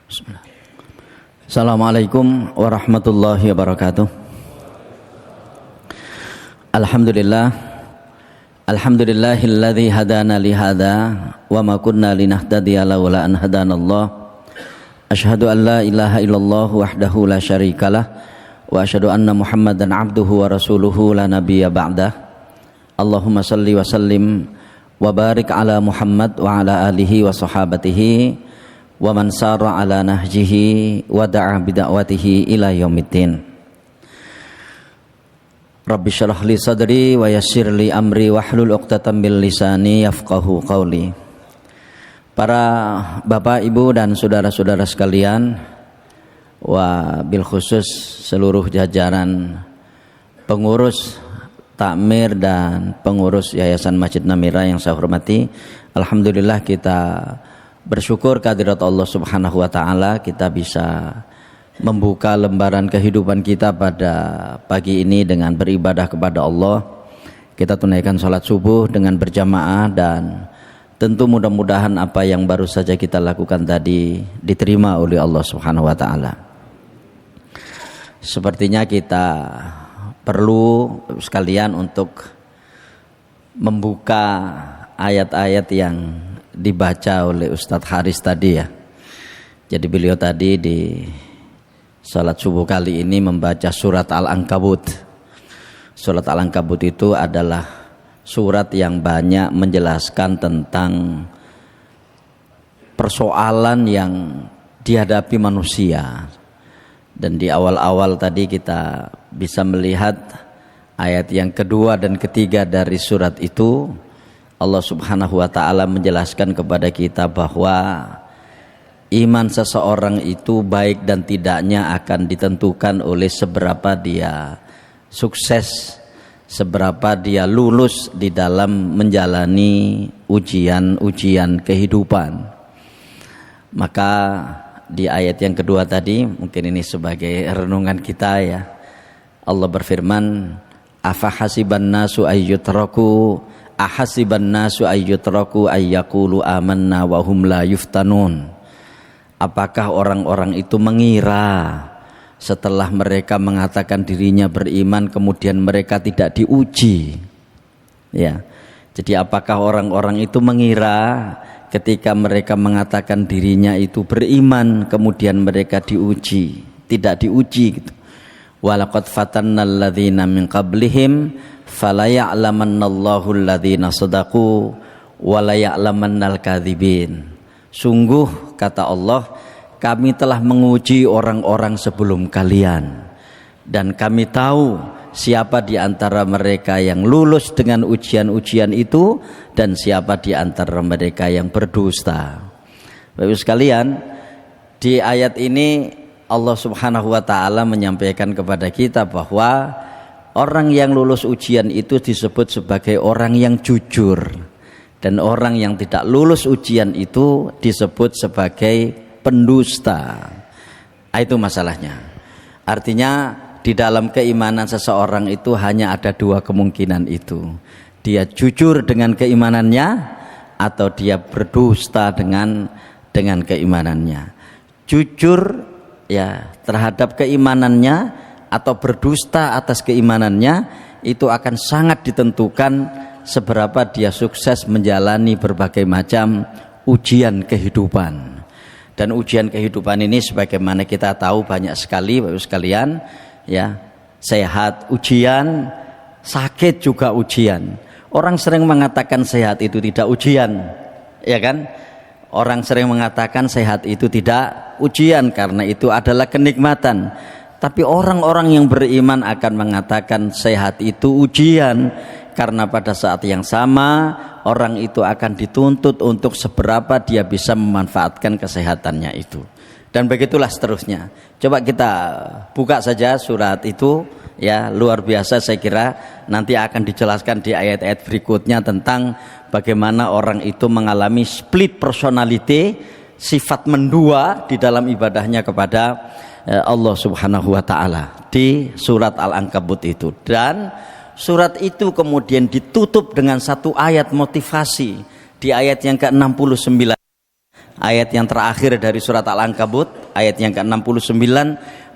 Bismillah. Assalamualaikum warahmatullahi wabarakatuh. Alhamdulillah, alhamdulillahilladzi hadana li hadza wa ma kunna linahtadiya laula an hadanallah. Asyhadu an la ilaha illallah wahdahu la syarikalah wa asyhadu anna Muhammadan abduhu wa rasuluhu la nabiyya ba'dah. Allahumma salli wa sallim wa barik ala Muhammad wa ala alihi wa sahabatihi wa man sara ala nahjihi wa da'a bida'watihi ila yaumiddin. Rabbi syrah li sadri wa yassir li amri wahlul 'uqdatam min lisani yafqahu qawli. Para bapak, ibu dan saudara-saudara sekalian, wa bil khusus seluruh jajaran pengurus takmir dan pengurus Yayasan Masjid Namira yang saya hormati, alhamdulillah kita bersyukur kehadirat Allah Subhanahu wa taala kita bisa membuka lembaran kehidupan kita pada pagi ini dengan beribadah kepada Allah. Kita tunaikan salat subuh dengan berjamaah dan tentu mudah-mudahan apa yang baru saja kita lakukan tadi diterima oleh Allah Subhanahu wa taala. Sepertinya kita perlu sekalian untuk membuka ayat-ayat yang dibaca oleh Ustadz Haris tadi ya. Jadi beliau tadi di salat subuh kali ini membaca surat Al-Ankabut. Surat Al-Ankabut itu adalah surat yang banyak menjelaskan tentang persoalan yang dihadapi manusia. Dan di awal-awal tadi kita bisa melihat ayat yang kedua dan ketiga dari surat itu. Allah Subhanahu wa taala menjelaskan kepada kita bahwa iman seseorang itu baik dan tidaknya akan ditentukan oleh seberapa dia sukses, seberapa dia lulus di dalam menjalani ujian-ujian kehidupan. Maka di ayat yang kedua tadi, mungkin ini sebagai renungan kita ya. Allah berfirman, afahasiban nasu ayyutraku ahasiban nasu ayyutraku ayyaqulu amanna wa hum la yuftanun. Apakah orang-orang itu mengira setelah mereka mengatakan dirinya beriman kemudian mereka tidak diuji? Ya. Jadi apakah orang-orang itu mengira ketika mereka mengatakan dirinya itu beriman kemudian mereka diuji, tidak diuji gitu. Walaqad fatannal ladzina min qablihim fala ya'lamannallahu alladzina shadaqu wa la ya'lamannal kadzibin. Sungguh kata Allah, kami telah menguji orang-orang sebelum kalian dan kami tahu siapa di antara mereka yang lulus dengan ujian-ujian itu dan siapa di antara mereka yang berdusta. Bapak sekalian, di ayat ini Allah Subhanahu wa taala menyampaikan kepada kita bahwa orang yang lulus ujian itu disebut sebagai orang yang jujur, dan orang yang tidak lulus ujian itu disebut sebagai pendusta. Itu masalahnya. Artinya di dalam keimanan seseorang itu hanya ada dua kemungkinan itu. Dia jujur dengan keimanannya atau dia berdusta dengan keimanannya. Jujur ya terhadap keimanannya atau berdusta atas keimanannya itu akan sangat ditentukan seberapa dia sukses menjalani berbagai macam ujian kehidupan. Dan ujian kehidupan ini sebagaimana kita tahu banyak sekali Bapak sekalian ya, sehat ujian, sakit juga ujian. Orang sering mengatakan sehat itu tidak ujian, ya kan? Orang sering mengatakan sehat itu tidak ujian karena itu adalah kenikmatan. Tapi orang-orang yang beriman akan mengatakan sehat itu ujian karena pada saat yang sama orang itu akan dituntut untuk seberapa dia bisa memanfaatkan kesehatannya itu. Dan begitulah seterusnya. Coba kita buka saja surat itu ya, luar biasa saya kira. Nanti akan dijelaskan di ayat-ayat berikutnya tentang bagaimana orang itu mengalami split personality, sifat mendua di dalam ibadahnya kepada Allah Subhanahu wa taala di surat Al-Ankabut itu. Dan surat itu kemudian ditutup dengan satu ayat motivasi di ayat yang ke-69. Ayat yang terakhir dari surat Al-Ankabut, ayat yang ke-69,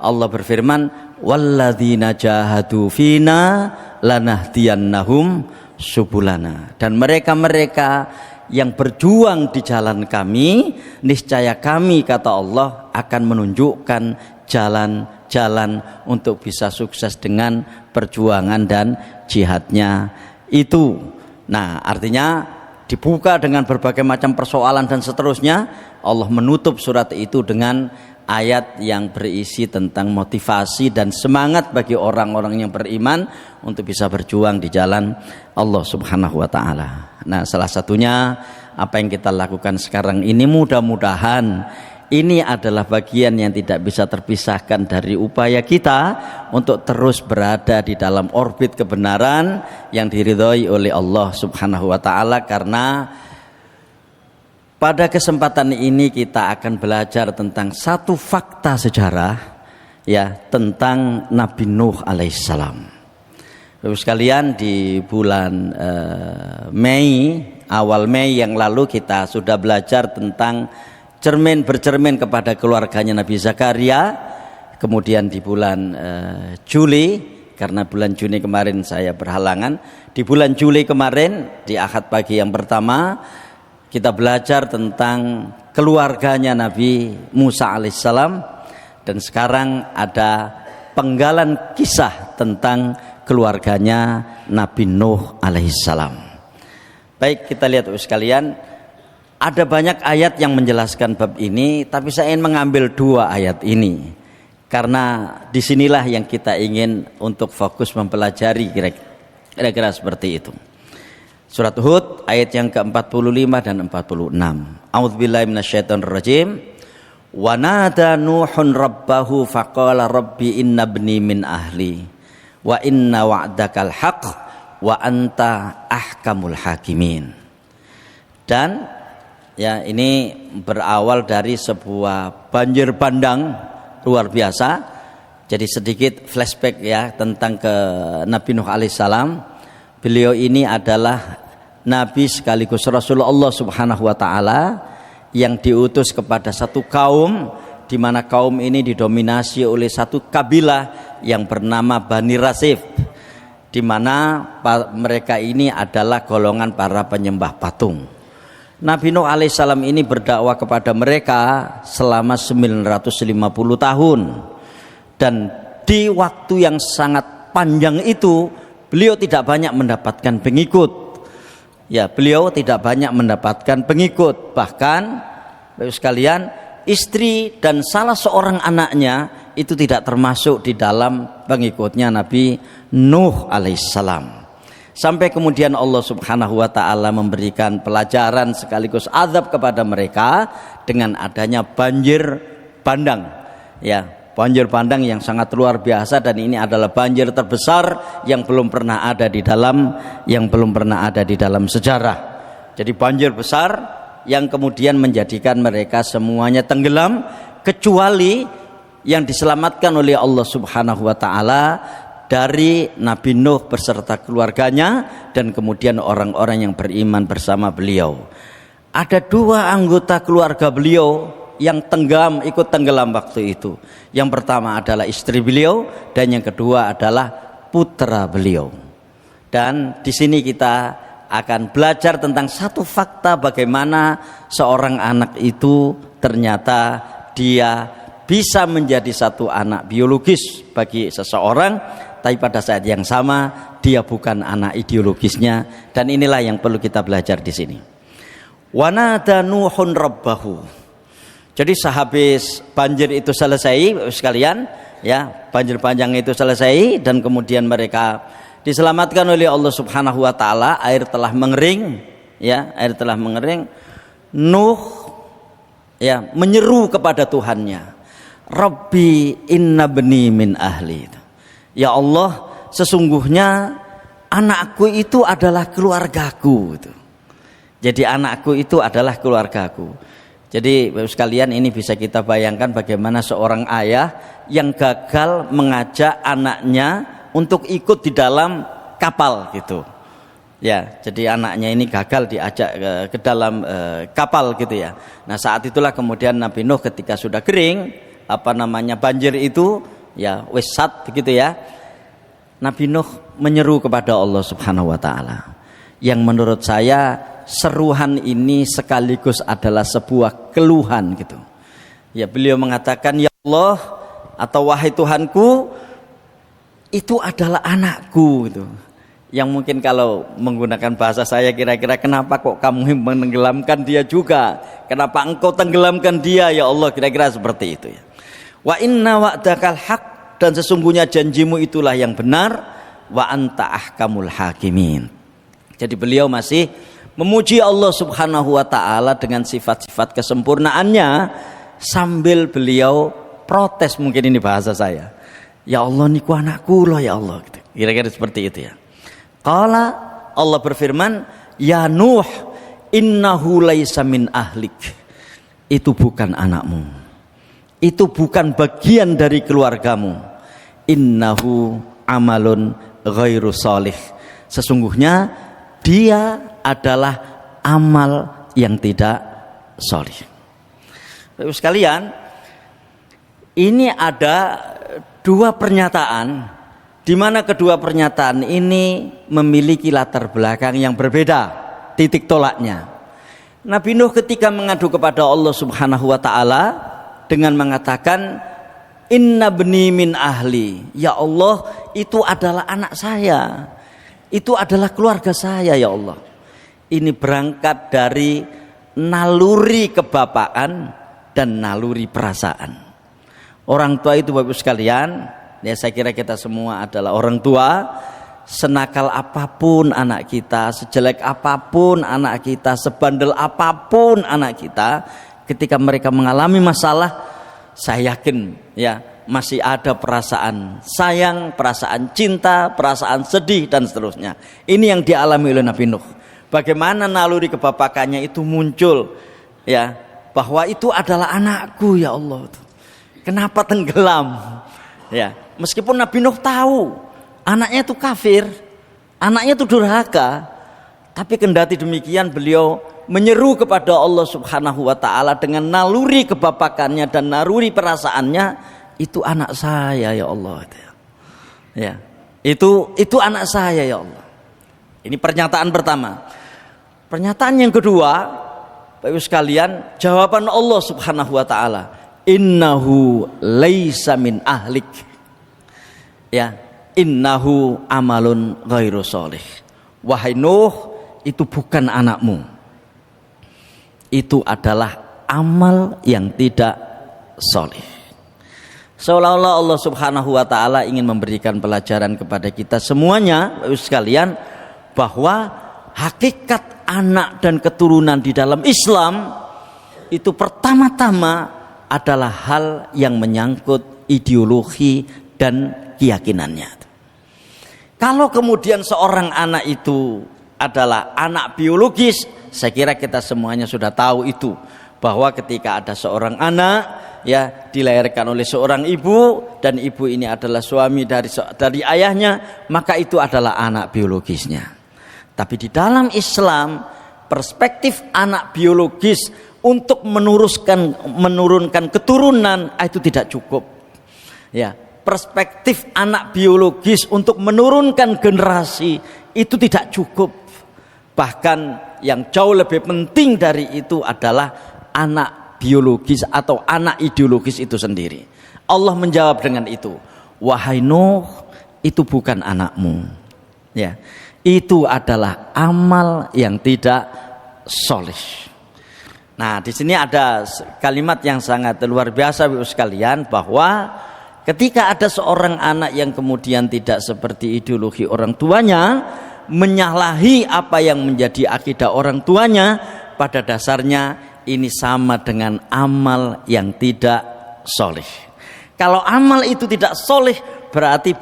Allah berfirman, walladzina jahadu fina lanahdiyannahum subulana. Dan mereka-mereka yang berjuang di jalan kami, niscaya kami, kata Allah, akan menunjukkan jalan-jalan untuk bisa sukses dengan perjuangan dan jihadnya itu. Nah, artinya dibuka dengan berbagai macam persoalan dan seterusnya. Allah menutup surat itu dengan ayat yang berisi tentang motivasi dan semangat bagi orang-orang yang beriman untuk bisa berjuang di jalan Allah Subhanahu wa taala. Nah, salah satunya apa yang kita lakukan sekarang ini, mudah-mudahan ini adalah bagian yang tidak bisa terpisahkan dari upaya kita untuk terus berada di dalam orbit kebenaran yang diridhoi oleh Allah Subhanahu wa taala. Karena pada kesempatan ini kita akan belajar tentang satu fakta sejarah, ya, tentang Nabi Nuh alaihissalam. Bapak sekalian, di bulan awal Mei yang lalu kita sudah belajar tentang bercermin kepada keluarganya Nabi Zakaria. Kemudian di bulan Juli, karena bulan Juni kemarin saya berhalangan, di bulan Juli kemarin di Ahad pagi yang pertama kita belajar tentang keluarganya Nabi Musa alaihissalam. Dan sekarang ada penggalan kisah tentang keluarganya Nabi Nuh alaihissalam. Baik, kita lihat sekalian. Ada banyak ayat yang menjelaskan bab ini, tapi saya ingin mengambil 2 ayat ini karena disinilah yang kita ingin untuk fokus mempelajari, kira-kira seperti itu. Surat Hud ayat yang ke-45 dan 46. A'udzubillahi minasyaitonirrajim. Wa nada Nuhun rabbahu faqala rabbi inna ibni min ahli wa inna wa'dakal haqq wa anta ahkamul hakimin. Dan ya, ini berawal dari sebuah banjir bandang luar biasa. Jadi sedikit flashback ya tentang ke Nabi Nuh alaihissalam. Beliau ini adalah Nabi sekaligus Rasulullah Subhanahu wa taala yang diutus kepada satu kaum, di mana kaum ini didominasi oleh satu kabilah yang bernama Bani Rasif, di mana mereka ini adalah golongan para penyembah patung. Nabi Nuh alaihissalam ini berdakwah kepada mereka selama 950 tahun. Dan di waktu yang sangat panjang itu beliau tidak banyak mendapatkan pengikut. Ya, beliau tidak banyak mendapatkan pengikut. Bahkan Bapak sekalian, istri dan salah seorang anaknya itu tidak termasuk di dalam pengikutnya Nabi Nuh alaihissalam. Sampai kemudian Allah Subhanahu wa taala memberikan pelajaran sekaligus azab kepada mereka dengan adanya banjir bandang. Ya, banjir bandang yang sangat luar biasa, dan ini adalah banjir terbesar yang belum pernah ada di dalam sejarah. Jadi banjir besar yang kemudian menjadikan mereka semuanya tenggelam kecuali yang diselamatkan oleh Allah Subhanahu wa taala dari Nabi Nuh beserta keluarganya dan kemudian orang-orang yang beriman bersama beliau. Ada 2 anggota keluarga beliau yang ikut tenggelam waktu itu. Yang pertama adalah istri beliau dan yang kedua adalah putra beliau. Dan di sini kita akan belajar tentang satu fakta, bagaimana seorang anak itu ternyata dia bisa menjadi satu anak biologis bagi seseorang, tapi pada saat yang sama dia bukan anak ideologisnya. Dan inilah yang perlu kita belajar di sini. Wa nada Nuhun rabbahu. Jadi sehabis banjir itu selesai sekalian, ya, banjir panjang itu selesai dan kemudian mereka diselamatkan oleh Allah Subhanahu wa taala, air telah mengering, ya, air telah mengering. Nuh ya menyeru kepada Tuhannya, Rabbi inna bni min ahli. Ya Allah, sesungguhnya anakku itu adalah keluargaku. Jadi anakku itu adalah keluargaku. Jadi Bapak sekalian, ini bisa kita bayangkan bagaimana seorang ayah yang gagal mengajak anaknya untuk ikut di dalam kapal gitu. Ya, jadi anaknya ini gagal diajak ke dalam kapal gitu ya. Nah, saat itulah kemudian Nabi Nuh ketika sudah kering, banjir itu ya wesat begitu ya. Nabi Nuh menyeru kepada Allah Subhanahu wa taala. Yang menurut saya seruhan ini sekaligus adalah sebuah keluhan gitu. Ya, beliau mengatakan, "Ya Allah," atau "Wahai Tuhanku, itu adalah anakku," gitu. Yang mungkin kalau menggunakan bahasa saya kira-kira, kenapa kok kamu menenggelamkan dia juga? Kenapa engkau tenggelamkan dia ya Allah? Kira-kira seperti itu ya. Wa inna wa'dakal haq, dan sesungguhnya janjimu itulah yang benar, wa anta ahkamul hakimin. Jadi beliau masih memuji Allah Subhanahu wa taala dengan sifat-sifat kesempurnaannya sambil beliau protes, mungkin ini bahasa saya. Ya Allah, niku anakku loh ya Allah gitu. Kira-kira seperti itu ya. Qala, Allah berfirman, "Ya Nuh, innahu laisa min ahlik." Itu bukan anakmu. Itu bukan bagian dari keluargamu. Innahu amalun ghairu sholih. Sesungguhnya dia adalah amal yang tidak sholih. Bapak sekalian, ini ada dua pernyataan di mana kedua pernyataan ini memiliki latar belakang yang berbeda, titik tolaknya. Nabi Nuh ketika mengadu kepada Allah Subhanahu wa taala dengan mengatakan, "Inna bni min ahli." Ya Allah, itu adalah anak saya. Itu adalah keluarga saya ya Allah. Ini berangkat dari naluri kebapaan dan naluri perasaan. Orang tua itu Bapak sekalian, ya saya kira kita semua adalah orang tua. Senakal apapun anak kita, sejelek apapun anak kita, sebandel apapun anak kita, ketika mereka mengalami masalah, saya yakin ya masih ada perasaan sayang, perasaan cinta, perasaan sedih dan seterusnya. Ini yang dialami oleh Nabi Nuh. Bagaimana naluri kebapakannya itu muncul ya, bahwa itu adalah anakku ya Allah. Kenapa tenggelam? Ya, meskipun Nabi Nuh tahu anaknya itu kafir, anaknya itu durhaka, tapi kendati demikian beliau menyeru kepada Allah Subhanahu wa taala dengan naluri kebapakannya dan naluri perasaannya, itu anak saya ya Allah. Ya, itu anak saya ya Allah. Ini pernyataan pertama. Pernyataan yang kedua, Bapak Ibu sekalian, jawaban Allah Subhanahu wa taala, "Innahu laisa min ahlik." Ya, innahu amalun ghairu sholih. Wahai Nuh, itu bukan anakmu. Itu adalah amal yang tidak sholih. Seolah-olah Allah Subhanahu wa taala ingin memberikan pelajaran kepada kita semuanya, Bapak sekalian, bahwa hakikat anak dan keturunan di dalam Islam itu pertama-tama adalah hal yang menyangkut ideologi dan keyakinannya. Kalau kemudian seorang anak itu adalah anak biologis, saya kira kita semuanya sudah tahu itu, bahwa ketika ada seorang anak ya dilahirkan oleh seorang ibu dan ibu ini adalah suami dari ayahnya, maka itu adalah anak biologisnya. Tapi di dalam Islam, perspektif anak biologis untuk menurunkan keturunan itu tidak cukup. Ya, perspektif anak biologis untuk menurunkan generasi itu tidak cukup. Bahkan yang jauh lebih penting dari itu adalah anak biologis atau anak ideologis itu sendiri. Allah menjawab dengan itu, "Wahai Nuh, itu bukan anakmu." Ya, itu adalah amal yang tidak sholih. Nah, di sini ada kalimat yang sangat luar biasa Bapak sekalian, bahwa ketika ada seorang anak yang kemudian tidak seperti ideologi orang tuanya, menyalahi apa yang menjadi akidah orang tuanya, pada dasarnya ini sama dengan amal yang tidak soleh. Kalau amal itu tidak soleh, berarti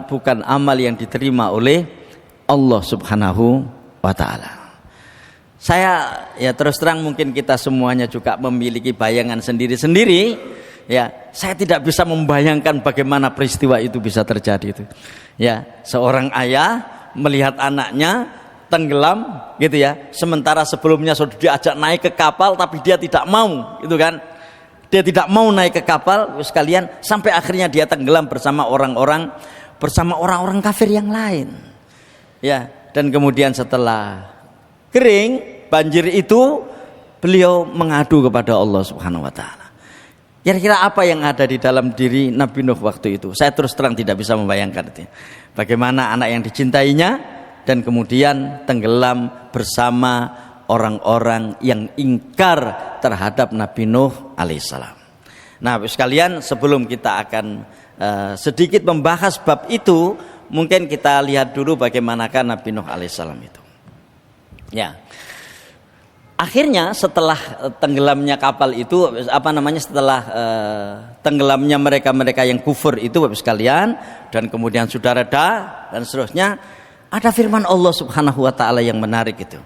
bukan amal yang diterima oleh Allah Subhanahu wa ta'ala. Saya ya terus terang, mungkin kita semuanya juga memiliki bayangan sendiri-sendiri. Ya, saya tidak bisa membayangkan bagaimana peristiwa itu bisa terjadi itu. Ya, seorang ayah melihat anaknya tenggelam gitu ya. Sementara sebelumnya sudah diajak naik ke kapal tapi dia tidak mau, itu kan. Dia tidak mau naik ke kapal sekalian, sampai akhirnya dia tenggelam bersama orang-orang kafir yang lain. Ya, dan kemudian setelah kering banjir itu, beliau mengadu kepada Allah Subhanahu wa taala. Kira-kira apa yang ada di dalam diri Nabi Nuh waktu itu? Saya terus terang tidak bisa membayangkan itu. Bagaimana anak yang dicintainya dan kemudian tenggelam bersama orang-orang yang ingkar terhadap Nabi Nuh alaihissalam. Nah, sekalian, sebelum kita akan sedikit membahas bab itu, mungkin kita lihat dulu bagaimanakah Nabi Nuh alaihissalam itu. Ya. Akhirnya setelah tenggelamnya kapal itu, setelah tenggelamnya mereka yang kufur itu Bapak sekalian, dan kemudian sudah reda dan seterusnya, ada firman Allah Subhanahu wa taala yang menarik itu.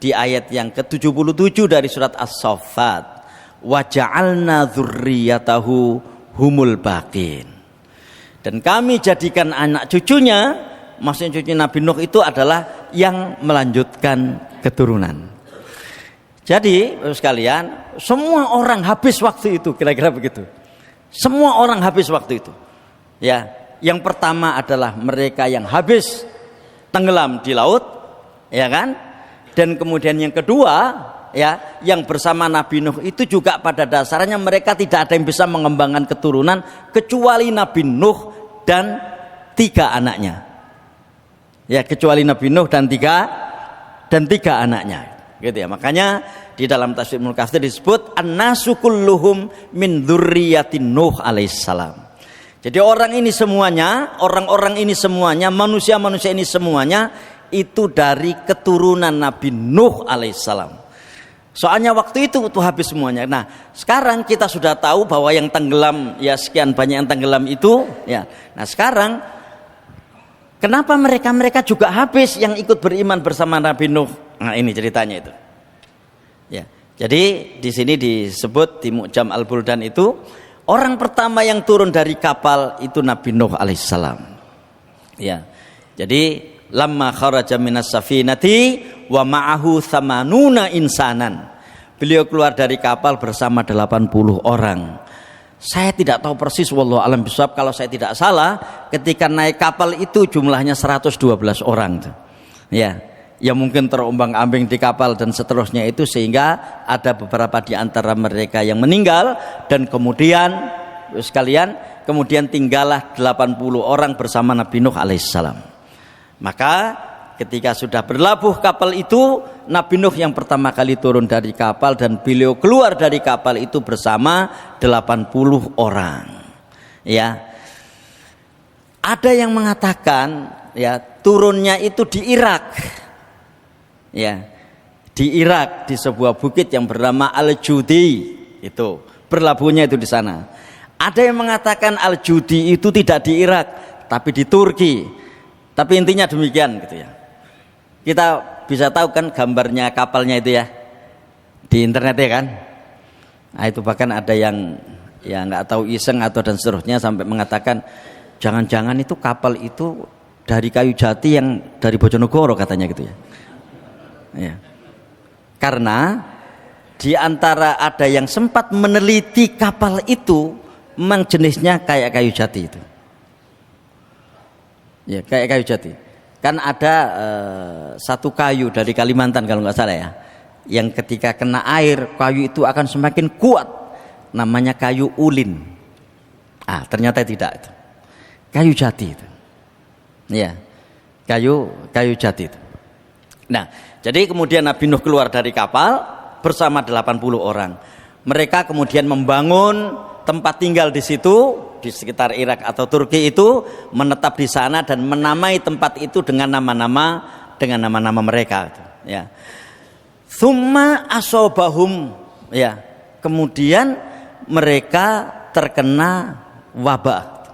Di ayat yang ke-77 dari surat As-Saffat, wa ja'alna dzurriyyatahu humul baqin. Dan kami jadikan anak cucunya, maksudnya cucu Nabi Nuh itu adalah yang melanjutkan keturunan. Jadi sekalian, semua orang habis waktu itu, kira-kira begitu. Semua orang habis waktu itu. Ya, yang pertama adalah mereka yang habis tenggelam di laut, ya kan? Dan kemudian yang kedua, ya, yang bersama Nabi Nuh itu juga pada dasarnya mereka tidak ada yang bisa mengembangkan keturunan kecuali Nabi Nuh dan 3 anaknya. Ya, kecuali Nabi Nuh dan tiga anaknya. Gitu ya. Makanya di dalam tafsir Ibnu Katsir disebut an-nasu kulluhum min dzurriyyatin Nuh alaihissalam. Jadi orang-orang ini semuanya, manusia-manusia ini semuanya itu dari keturunan Nabi Nuh alaihissalam. Soalnya waktu itu habis semuanya. Nah, sekarang kita sudah tahu bahwa yang tenggelam, ya sekian banyak yang tenggelam itu, ya. Nah, sekarang kenapa mereka juga habis yang ikut beriman bersama Nabi Nuh? Nah, ini ceritanya itu. Ya. Jadi di sini disebut di Mu'jam Al-Buldan itu, orang pertama yang turun dari kapal itu Nabi Nuh alaihissalam. Ya. Jadi lamma kharaja minas safinati wa ma'ahu thamanuna insanan. Beliau keluar dari kapal bersama 80 orang. Saya tidak tahu persis, wallahu alam bisawab, kalau saya tidak salah ketika naik kapal itu jumlahnya 112 orang. Ya. Ya mungkin terombang-ambing di kapal dan seterusnya itu, sehingga ada beberapa di antara mereka yang meninggal, dan kemudian sekalian tinggallah 80 orang bersama Nabi Nuh alaihissalam. Maka ketika sudah berlabuh kapal itu, Nabi Nuh yang pertama kali turun dari kapal dan beliau keluar dari kapal itu bersama 80 orang. Ya. Ada yang mengatakan ya turunnya itu di Irak. Ya. Di Irak, di sebuah bukit yang bernama Al-Judi, itu berlabuhnya itu di sana. Ada yang mengatakan Al-Judi itu tidak di Irak tapi di Turki. Tapi intinya demikian gitu ya. Kita bisa tahu kan gambarnya kapalnya itu ya di internet ya kan. Nah, itu bahkan ada yang ya nggak tahu iseng atau dan seterusnya sampai mengatakan jangan-jangan itu kapal itu dari kayu jati yang dari Bojonegoro katanya gitu ya. Ya. Karena di antara ada yang sempat meneliti kapal itu memang jenisnya kayak kayu jati itu. Ya, kayak kayu jati. Kan ada satu kayu dari Kalimantan kalau nggak salah ya, yang ketika kena air kayu itu akan semakin kuat, namanya kayu ulin. Ternyata tidak itu. Kayu jati itu. Ya. Kayu jati itu. Nah, jadi kemudian Nabi Nuh keluar dari kapal bersama 80 orang. Mereka kemudian membangun tempat tinggal di situ, di sekitar Irak atau Turki itu, menetap di sana dan menamai tempat itu dengan nama-nama mereka. Ya. Tsumma asobahum, ya. Kemudian mereka terkena wabah.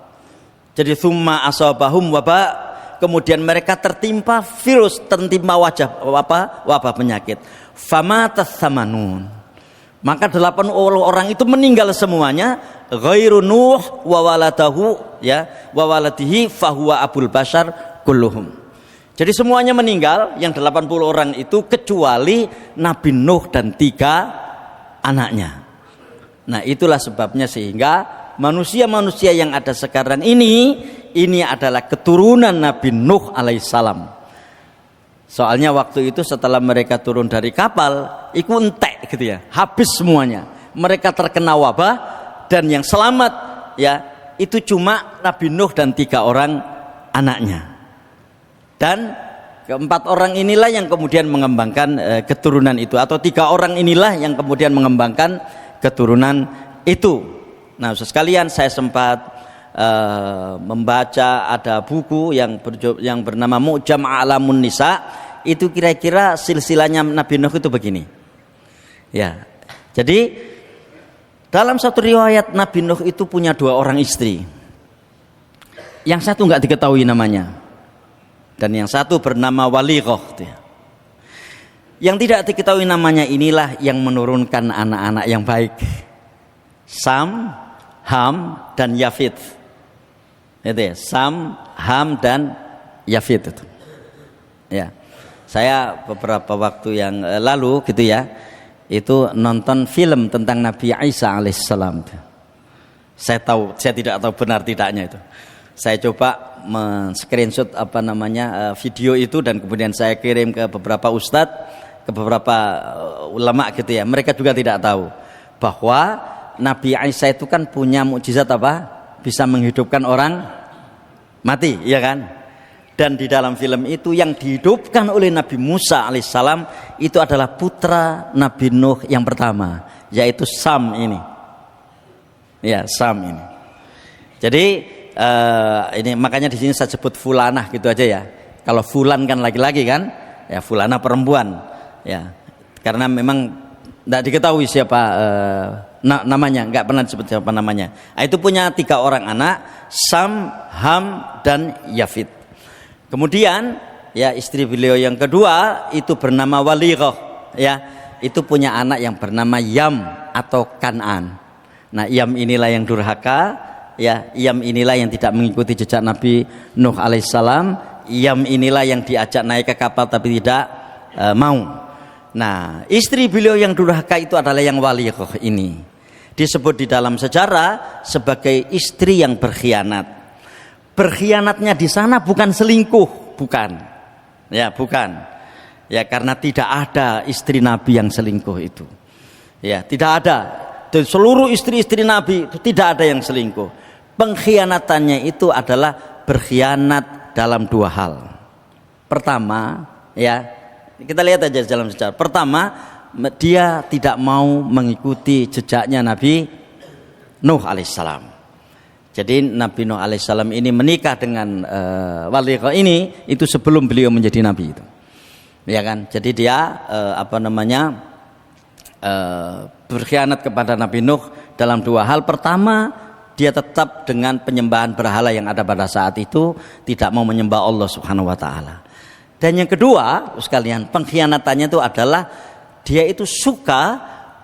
Jadi tsumma asobahum wabah. Kemudian mereka tertimpa virus, tertimpa wabah penyakit. Famatas samanun. Maka 80 orang itu meninggal semuanya. Ghairu Nuh wa waladahu, ya, wa waladihi fahuwa abul bashar kulluhum. Jadi semuanya meninggal yang 80 orang itu kecuali Nabi Nuh dan 3 anaknya. Nah, itulah sebabnya sehingga manusia-manusia yang ada sekarang ini adalah keturunan Nabi Nuh alaihissalam. Soalnya waktu itu setelah mereka turun dari kapal, itu entek gitu ya, habis semuanya. Mereka terkena wabah dan yang selamat ya itu cuma Nabi Nuh dan 3 orang anaknya. Dan keempat orang inilah yang kemudian mengembangkan keturunan itu, atau 3 orang inilah yang kemudian mengembangkan keturunan itu. Nah, sekalian saya sempat membaca ada buku yang bernama Mu'jam A'lamun Nisa. Itu kira-kira silsilahnya Nabi Nuh itu begini. Ya. Jadi dalam satu riwayat Nabi Nuh itu punya 2 orang istri. Yang satu enggak diketahui namanya. Dan yang satu bernama Walighah. Yang tidak diketahui namanya inilah yang menurunkan anak-anak yang baik. Sam, Ham, dan Yafid. Itu ya, Sam, Ham, dan Yafid itu. Ya. Saya beberapa waktu yang lalu gitu ya, itu nonton film tentang Nabi Isa alaihissalam. Saya tidak tahu benar tidaknya itu. Saya coba men-screenshot video itu dan kemudian saya kirim ke beberapa ustadz, ke beberapa ulama gitu ya. Mereka juga tidak tahu bahwa Nabi Isa itu kan punya mukjizat apa? Bisa menghidupkan orang mati, ya kan? Dan di dalam film itu yang dihidupkan oleh Nabi Musa alaihissalam itu adalah putra Nabi Nuh yang pertama, yaitu Sam ini. Ya, Sam ini. Jadi ini makanya di sini saya sebut fulanah gitu aja ya. Kalau fulan kan laki-laki kan, ya fulanah perempuan. Ya, karena memang tidak diketahui siapa namanya, nggak pernah disebut siapa namanya. Nah, itu punya 3 orang anak, Sam, Ham, dan Yafid. Kemudian ya istri beliau yang kedua itu bernama Walighah. Ya, itu punya anak yang bernama Yam atau Kan'an. Nah, Yam inilah yang durhaka. Ya, Yam inilah yang tidak mengikuti jejak Nabi Nuh alaihissalam. Yam inilah yang diajak naik ke kapal tapi tidak mau. Nah, istri beliau yang durhaka itu adalah yang Walighah ini. Disebut di dalam sejarah sebagai istri yang berkhianat. Berkhianatnya di sana bukan selingkuh, bukan. Ya, bukan. Ya, karena tidak ada istri Nabi yang selingkuh itu. Ya, tidak ada. Dari seluruh istri-istri Nabi itu tidak ada yang selingkuh. Pengkhianatannya itu adalah berkhianat dalam 2 hal. Pertama, ya, kita lihat aja dalam sejarah. Pertama, dia tidak mau mengikuti jejaknya Nabi Nuh alaihissalam. Jadi Nabi Nuh alaihissalam ini menikah dengan Walighah ini itu sebelum beliau menjadi nabi itu. Ya kan? Jadi dia berkhianat kepada Nabi Nuh dalam 2 hal. Pertama, dia tetap dengan penyembahan berhala yang ada pada saat itu, tidak mau menyembah Allah Subhanahu wa taala. Dan yang kedua, sekalian, pengkhianatannya itu adalah dia itu suka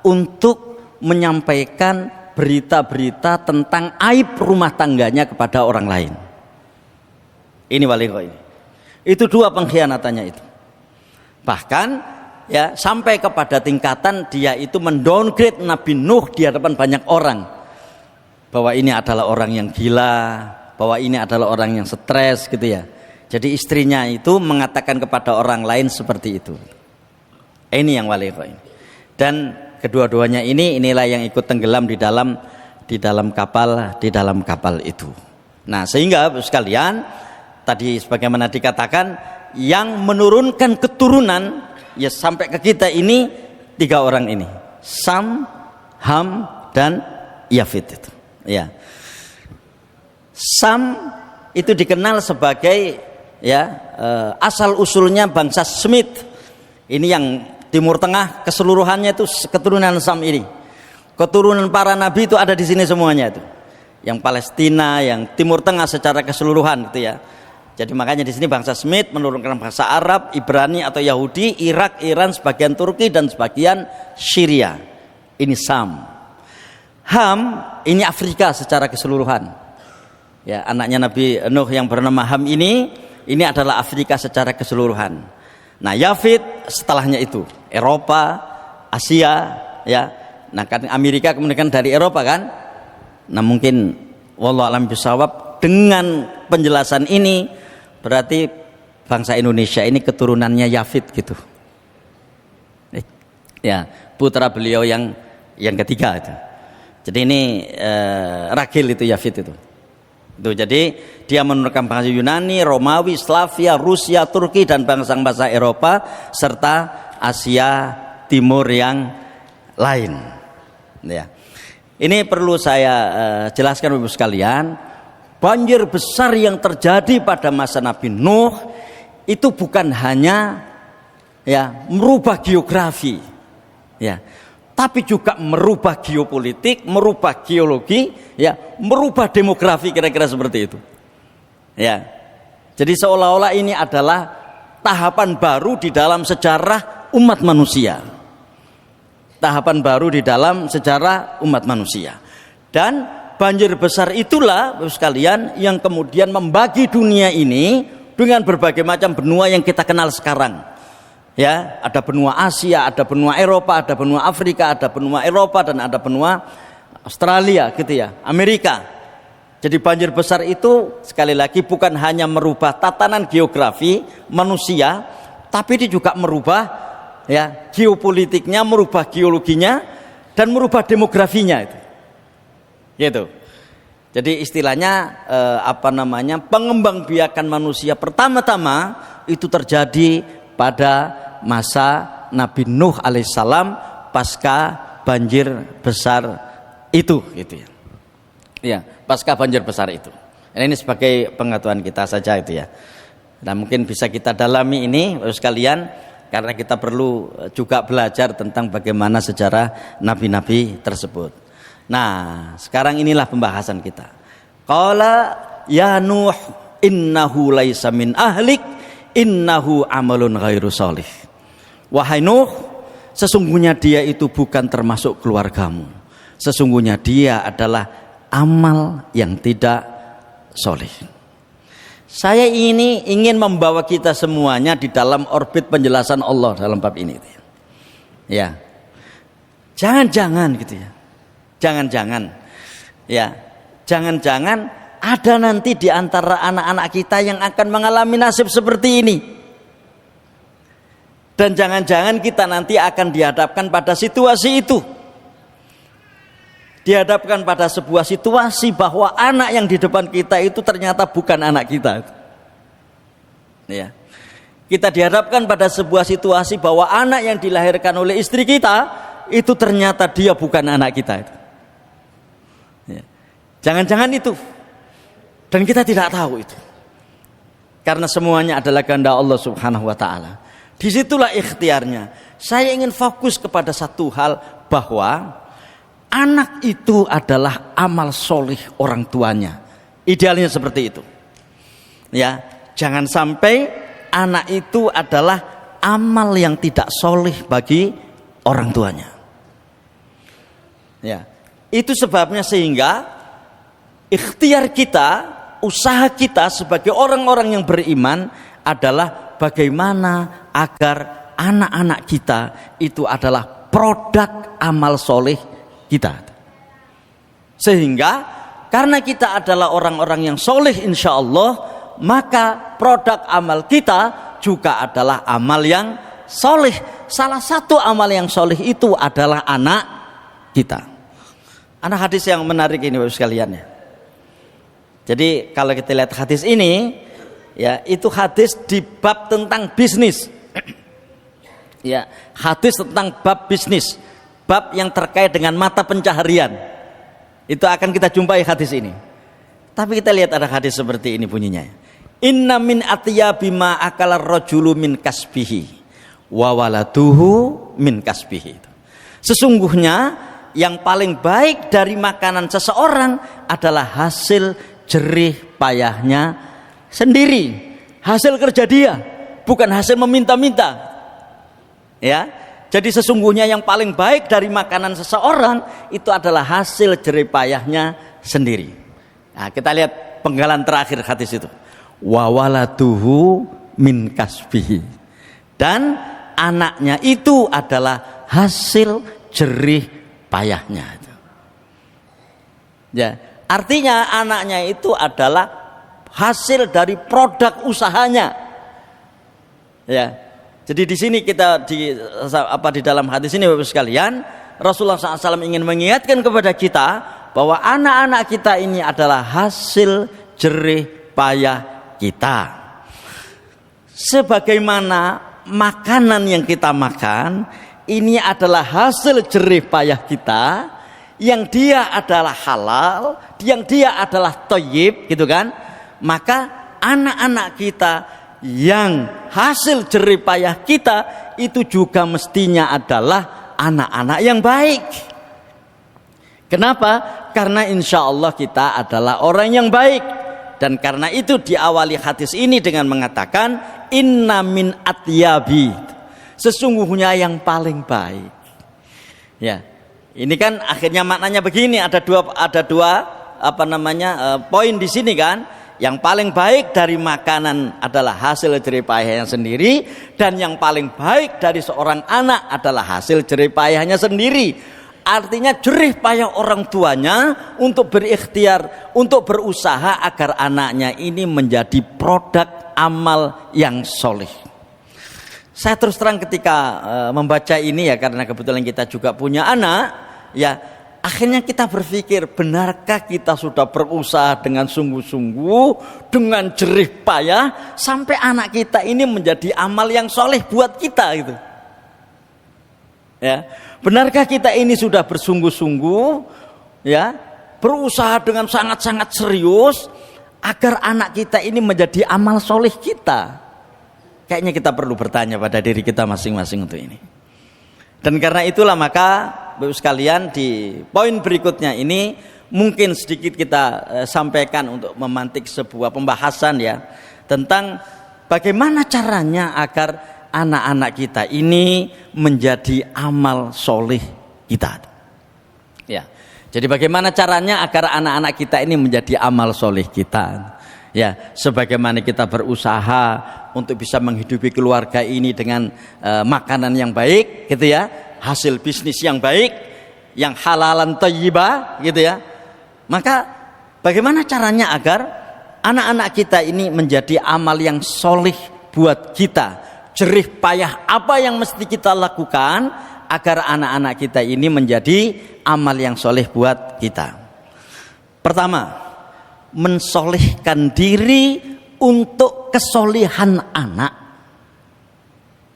untuk menyampaikan berita-berita tentang aib rumah tangganya kepada orang lain. Ini Walighah ini. Itu 2 pengkhianatannya itu. Bahkan ya sampai kepada tingkatan dia itu mendowngrade Nabi Nuh di hadapan banyak orang. Bahwa ini adalah orang yang gila, bahwa ini adalah orang yang stres gitu ya. Jadi istrinya itu mengatakan kepada orang lain seperti itu. Ini yang Walighah ini. Dan kedua-duanya inilah yang ikut tenggelam di dalam kapal itu. Nah, sehingga sekalian tadi sebagaimana dikatakan yang menurunkan keturunan ya sampai ke kita ini 3 orang ini. Sam, Ham, dan Yafid itu. Ya. Sam itu dikenal sebagai asal usulnya bangsa Semit. Ini yang Timur Tengah keseluruhannya itu keturunan Sam ini. Keturunan para nabi itu ada di sini semuanya itu. Yang Palestina, yang Timur Tengah secara keseluruhan gitu ya. Jadi makanya di sini bangsa Semit menurunkan bangsa Arab, Ibrani atau Yahudi, Irak, Iran, sebagian Turki dan sebagian Syria. Ini Sam. Ham ini Afrika secara keseluruhan. Ya, anaknya Nabi Nuh yang bernama Ham ini ini adalah Afrika secara keseluruhan. Nah, Yafid setelahnya itu Eropa, Asia, ya. Nah, kan Amerika kemudian dari Eropa kan. Nah, mungkin wallahu a'lam bishawab, dengan penjelasan ini berarti bangsa Indonesia ini keturunannya Yafid gitu. Ya, putra beliau yang ketiga itu. Jadi ini Ragil itu Yafid itu. Jadi dia menurunkan bangsa Yunani, Romawi, Slavia, Rusia, Turki dan bangsa-bangsa Eropa serta Asia Timur yang lain. Ya. Ini perlu saya jelaskan Bapak sekalian, banjir besar yang terjadi pada masa Nabi Nuh itu bukan hanya ya merubah geografi, ya, tapi juga merubah geopolitik, merubah geologi, ya, merubah demografi, kira-kira seperti itu. Ya. Jadi seolah-olah ini adalah tahapan baru di dalam sejarah umat manusia. Tahapan baru di dalam sejarah umat manusia. Dan banjir besar itulah Bapak sekalian yang kemudian membagi dunia ini dengan berbagai macam benua yang kita kenal sekarang. Ya, ada benua Asia, ada benua Eropa, ada benua Afrika, ada benua Eropa dan ada benua Australia gitu ya, Amerika. Jadi banjir besar itu sekali lagi bukan hanya merubah tatanan geografi manusia, tapi dia juga merubah ya geopolitiknya, merubah geologinya dan merubah demografinya itu. Gitu. Jadi istilahnya pengembangbiakan manusia pertama-tama itu terjadi pada masa Nabi Nuh alaihissalam pasca banjir besar itu gitu ya. Ya, pasca banjir besar itu. Ini sebagai pengetahuan kita saja itu ya. Dan mungkin bisa kita dalami ini Bapak sekalian karena kita perlu juga belajar tentang bagaimana sejarah nabi-nabi tersebut. Nah, sekarang inilah pembahasan kita. Qala ya Nuh innahu laisa min ahlik innahu amalun ghairu sholih. Wahai Nuh, sesungguhnya dia itu bukan termasuk keluargamu. Sesungguhnya dia adalah amal yang tidak soleh. Saya ini ingin membawa kita semuanya di dalam orbit penjelasan Allah dalam bab ini. Ya, jangan-jangan gitu ya. Jangan-jangan, ya, jangan-jangan ada nanti di antara anak-anak kita yang akan mengalami nasib seperti ini. Dan jangan-jangan kita nanti akan dihadapkan pada situasi itu. Dihadapkan pada sebuah situasi bahwa anak yang di depan kita itu ternyata bukan anak kita. Ya. Kita dihadapkan pada sebuah situasi bahwa anak yang dilahirkan oleh istri kita itu ternyata dia bukan anak kita. Ya. Jangan-jangan itu. Dan kita tidak tahu itu. Karena semuanya adalah kehendak Allah Subhanahu wa taala. Disitulah ikhtiarnya. Saya ingin fokus kepada satu hal, bahwa anak itu adalah amal solih orang tuanya. Idealnya seperti itu. Ya, jangan sampai anak itu adalah amal yang tidak solih bagi orang tuanya. Ya, itu sebabnya sehingga ikhtiar kita, usaha kita sebagai orang-orang yang beriman adalah bagaimana agar anak-anak kita itu adalah produk amal soleh kita. Sehingga karena kita adalah orang-orang yang soleh insya Allah, maka produk amal kita juga adalah amal yang soleh. Salah satu amal yang soleh itu adalah anak kita. Anak hadis yang menarik ini Bapak sekalian ya. Jadi kalau kita lihat hadis ini, ya, itu hadis di bab tentang bisnis. Ya, hadis tentang bab bisnis, bab yang terkait dengan mata pencaharian. Itu akan kita jumpai hadis ini. Tapi kita lihat ada hadis seperti ini bunyinya. Inna min atyabi ma akala rajulu min kasbihi wa waladuhu min kasbihi. Sesungguhnya yang paling baik dari makanan seseorang adalah hasil jerih payahnya sendiri, hasil kerja dia, bukan hasil meminta-minta. Ya, jadi sesungguhnya yang paling baik dari makanan seseorang itu adalah hasil jerih payahnya sendiri. Nah, kita lihat penggalan terakhir hadis itu. wa waladuhu min kasbihi, dan anaknya itu adalah hasil jerih payahnya. Ya, artinya anaknya itu adalah hasil dari produk usahanya. Ya, jadi di sini kita di dalam hadis ini Bapak sekalian, Rasulullah SAW ingin mengingatkan kepada kita bahwa anak-anak kita ini adalah hasil jerih payah kita. Sebagaimana makanan yang kita makan ini adalah hasil jerih payah kita, yang dia adalah halal, yang dia adalah thayyib, gitu kan? Maka anak-anak kita yang hasil jerih payah kita itu juga mestinya adalah anak-anak yang baik. Kenapa? Karena insya Allah kita adalah orang yang baik. Dan karena itu diawali hadis ini dengan mengatakan inna min atyabi, sesungguhnya yang paling baik. Ya, ini kan akhirnya maknanya begini, ada dua poin di sini kan. Yang paling baik dari makanan adalah hasil jerih payahnya sendiri, dan yang paling baik dari seorang anak adalah hasil jerih payahnya sendiri. Artinya jerih payah orang tuanya untuk berikhtiar, untuk berusaha agar anaknya ini menjadi produk amal yang soleh. Saya terus terang ketika membaca ini ya, karena kebetulan kita juga punya anak, ya akhirnya kita berpikir, benarkah kita sudah berusaha dengan sungguh-sungguh, dengan jerih payah, sampai anak kita ini menjadi amal yang soleh buat kita gitu. Ya, benarkah kita ini sudah bersungguh-sungguh, ya, berusaha dengan sangat-sangat serius agar anak kita ini menjadi amal soleh kita? Kayaknya kita perlu bertanya pada diri kita masing-masing untuk ini. Dan karena itulah maka Bapak sekalian, di poin berikutnya ini mungkin sedikit kita sampaikan untuk memantik sebuah pembahasan ya, tentang bagaimana caranya agar anak-anak kita ini menjadi amal soleh kita. Ya, jadi bagaimana caranya agar anak-anak kita ini menjadi amal soleh kita? Ya, sebagaimana kita berusaha untuk bisa menghidupi keluarga ini dengan makanan yang baik, gitu ya, hasil bisnis yang baik, yang halalan thayyibah, gitu ya. Maka bagaimana caranya agar anak-anak kita ini menjadi amal yang soleh buat kita? Jerih payah apa yang mesti kita lakukan agar anak-anak kita ini menjadi amal yang soleh buat kita? Pertama, mensolehkan diri untuk kesolehan anak.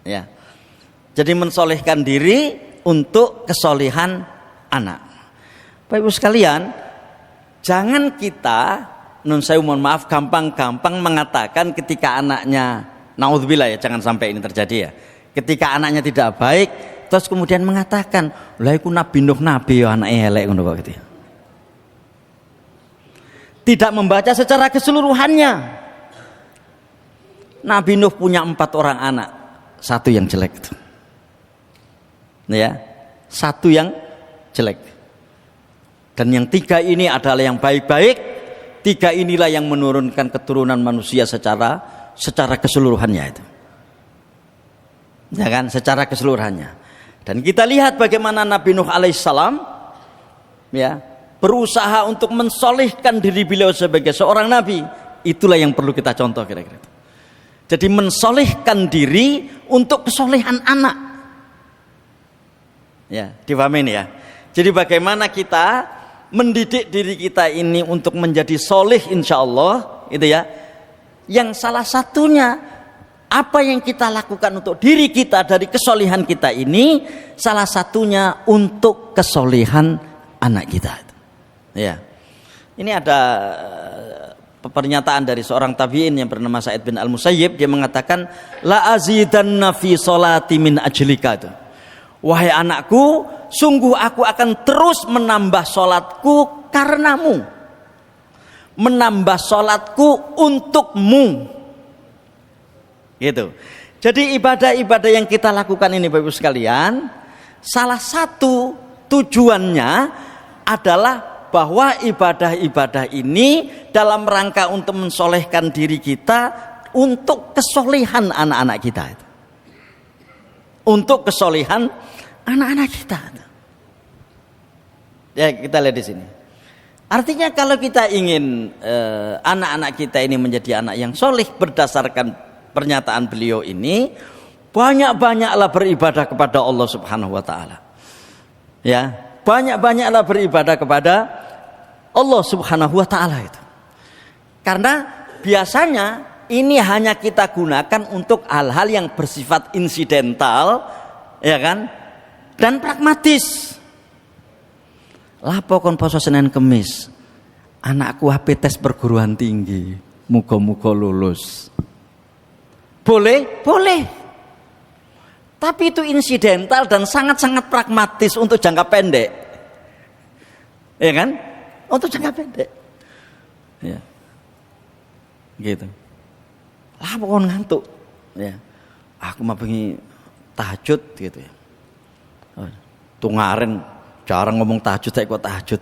Ya, jadi mensolehkan diri untuk kesolehan anak. Bapak Ibu sekalian, jangan kita, saya mohon maaf, gampang-gampang mengatakan ketika anaknya, naudzubillah ya, jangan sampai ini terjadi ya, ketika anaknya tidak baik terus kemudian mengatakan, lah iku nabi Nuh nabi ya anake elek ngono kok gitu ya. Tidak membaca secara keseluruhannya. Nabi Nuh punya 4 orang anak, 1 yang jelek itu. Ya, 1 yang jelek. Dan yang 3 ini adalah yang baik-baik. 3 inilah yang menurunkan keturunan manusia secara keseluruhannya itu. Ya kan, secara keseluruhannya. Dan kita lihat bagaimana Nabi Nuh alaihissalam ya berusaha untuk mensolehkan diri beliau sebagai seorang nabi. Itulah yang perlu kita contoh kira-kira. Jadi mensolehkan diri untuk kesolehan anak. Ya, dipahami ya. Jadi bagaimana kita mendidik diri kita ini untuk menjadi soleh insya Allah, itu ya. Yang salah satunya apa yang kita lakukan untuk diri kita dari kesolehan kita ini, salah satunya untuk kesolehan anak kita. Ya, ini ada pernyataan dari seorang tabi'in yang bernama Sa'id bin Al-Musayyib. Dia mengatakan, la azidanna fi sholati min ajlika. Wahai anakku, sungguh aku akan terus menambah sholatku karenamu, menambah sholatku untukmu. Gitu. Jadi ibadah-ibadah yang kita lakukan ini Bapak Ibu sekalian, salah satu tujuannya adalah bahwa ibadah-ibadah ini dalam rangka untuk mensolehkan diri kita untuk kesolehan anak-anak kita itu. Untuk kesolehan anak-anak kita. Ya, kita lihat di sini. Artinya kalau kita ingin anak-anak kita ini menjadi anak yang soleh berdasarkan pernyataan beliau ini, banyak-banyaklah beribadah kepada Allah Subhanahu wa taala. Ya, banyak-banyaklah beribadah kepada Allah Subhanahu wa taala itu. Karena biasanya ini hanya kita gunakan untuk hal-hal yang bersifat insidental, ya kan? Dan pragmatis. Lapo kon poso Senin Kemis. Anakku HP tes perguruan tinggi, muga-muga lulus. Boleh? Boleh. Tapi itu insidental dan sangat-sangat pragmatis untuk jangka pendek. Ya kan? Untuk jangka pendek. Ya. Gitu. Lapo kon ngantuk. Ya. Aku mah pengen tahajud gitu ya. Tungaren jarang ngomong tahajud, saya kok tahajud.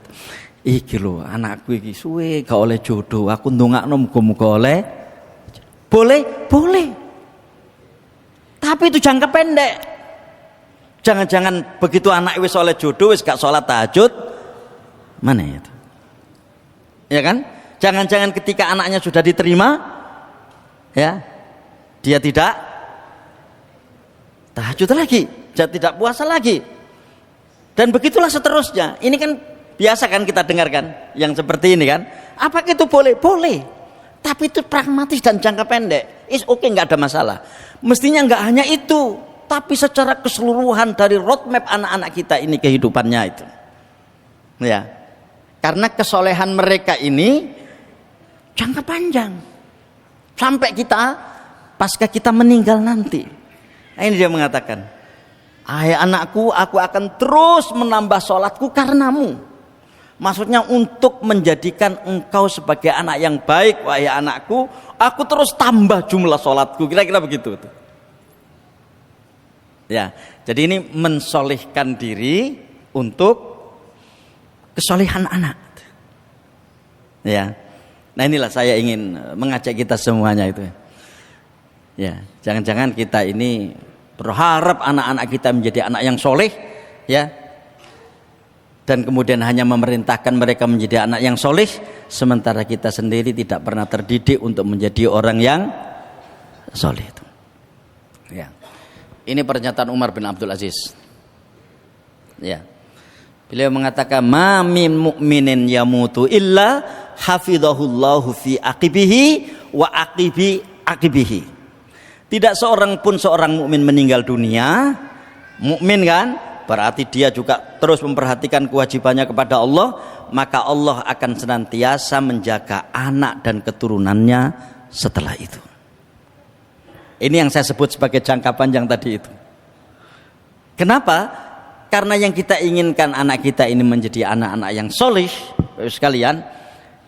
Iki lho, anakku iki suwe gak oleh jodoh. Aku ndongakno muga-muga oleh. Boleh, boleh. Tapi itu jangka pendek. Jangan-jangan begitu anak wis oleh jodoh wis gak sholat tahajud. Mana itu? Ya kan? Jangan-jangan ketika anaknya sudah diterima, ya, dia tidak tahajud lagi, dia tidak puasa lagi. Dan begitulah seterusnya. Ini kan biasa kan kita dengarkan yang seperti ini kan. Apakah itu boleh? Boleh. Tapi itu pragmatis dan jangka pendek. Oke, nggak ada masalah. Mestinya nggak hanya itu, tapi secara keseluruhan dari roadmap anak-anak kita ini kehidupannya itu. Ya. Karena kesolehan mereka ini jangka panjang. Sampai kita pasca kita meninggal nanti. Nah, ini dia mengatakan, "Hai anakku, aku akan terus menambah sholatku karenamu." Maksudnya untuk menjadikan engkau sebagai anak yang baik, wahai anakku, aku terus tambah jumlah sholatku. Kira-kira begitu. Ya, jadi ini mensolihkan diri untuk kesolehan anak. Ya, nah inilah saya ingin mengajak kita semuanya itu. Ya, jangan-jangan kita ini berharap anak-anak kita menjadi anak yang soleh, ya, dan kemudian hanya memerintahkan mereka menjadi anak yang soleh, sementara kita sendiri tidak pernah terdidik untuk menjadi orang yang soleh itu. Ya, ini pernyataan Umar bin Abdul Aziz. Ya, beliau mengatakan, "Ma min mu'minin yamutu illa hafidhahullahu fi aqibihi wa aqibihi." Tidak seorang pun seorang mukmin meninggal dunia, mukmin kan, berarti dia juga terus memperhatikan kewajibannya kepada Allah, maka Allah akan senantiasa menjaga anak dan keturunannya setelah itu. Ini yang saya sebut sebagai jangka panjang tadi itu. Kenapa? Karena yang kita inginkan anak kita ini menjadi anak-anak yang soleh, sekalian,